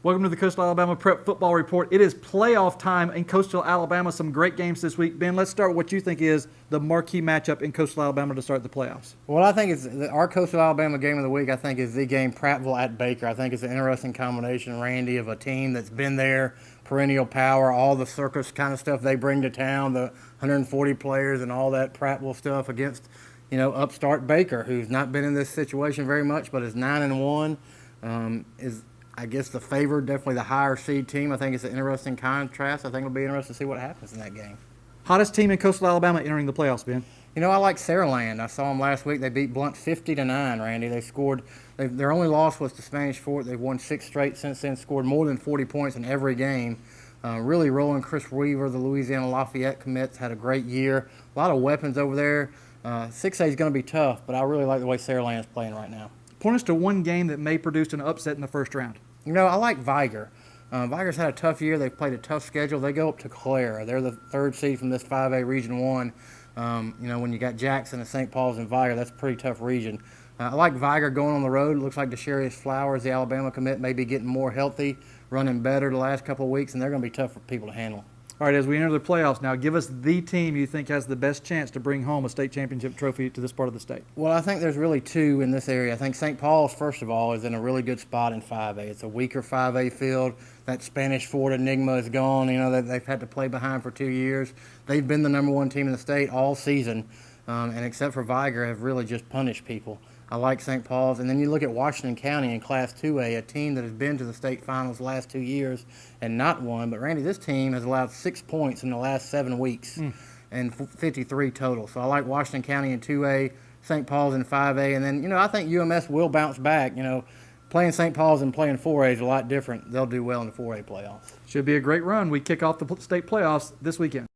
Welcome to the Coastal Alabama Prep Football Report. It is playoff time in Coastal Alabama. Some great games this week. Ben, let's start with what you think is the marquee matchup in Coastal Alabama to start the playoffs. Well, I think our Coastal Alabama game of the week. I think is the game Prattville at Baker. I think it's an interesting combination, Randy, of a team that's been there, perennial power, all the circus kind of stuff they bring to town, the 140 players and all that Prattville stuff against, upstart Baker, who's not been in this situation very much, but is 9-1. Is I guess the favored, definitely the higher seed team. I think it's an interesting contrast. I think it'll be interesting to see what happens in that game. Hottest team in Coastal Alabama entering the playoffs, Ben? I like Saraland. I saw them last week. They beat Blunt 50-9, Randy. They scored. Their only loss was to Spanish Fort. They've won 6 straight since then, scored more than 40 points in every game. Really rolling. Chris Weaver, the Louisiana Lafayette commits, had a great year. A lot of weapons over there. 6A is going to be tough, but I really like the way Saraland is playing right now. Point us to one game that may produce an upset in the first round. I like Vigor. Vigor's had a tough year. They've played a tough schedule. They go up to Clare. They're the 3rd seed from this 5A Region 1. When you got Jackson and St. Paul's and Vigor, that's a pretty tough region. I like Vigor going on the road. It looks like Desharius Flowers, the Alabama commit, may be getting more healthy, running better the last couple of weeks, and they're going to be tough for people to handle. All right, as we enter the playoffs now, give us the team you think has the best chance to bring home a state championship trophy to this part of the state. Well, I think there's really 2 in this area. I think St. Paul's, first of all, is in a really good spot in 5A. It's a weaker 5A field. That Spanish Fort enigma is gone. They've had to play behind for 2 years. They've been the number 1 team in the state all season, and except for Vigor, have really just punished people. I like St. Paul's. And then you look at Washington County in Class 2A, a team that has been to the state finals the last 2 years and not won. But, Randy, this team has allowed 6 points in the last 7 weeks and 53 total. So I like Washington County in 2A, St. Paul's in 5A. And then, I think UMS will bounce back. Playing St. Paul's and playing 4A is a lot different. They'll do well in the 4A playoffs. Should be a great run. We kick off the state playoffs this weekend.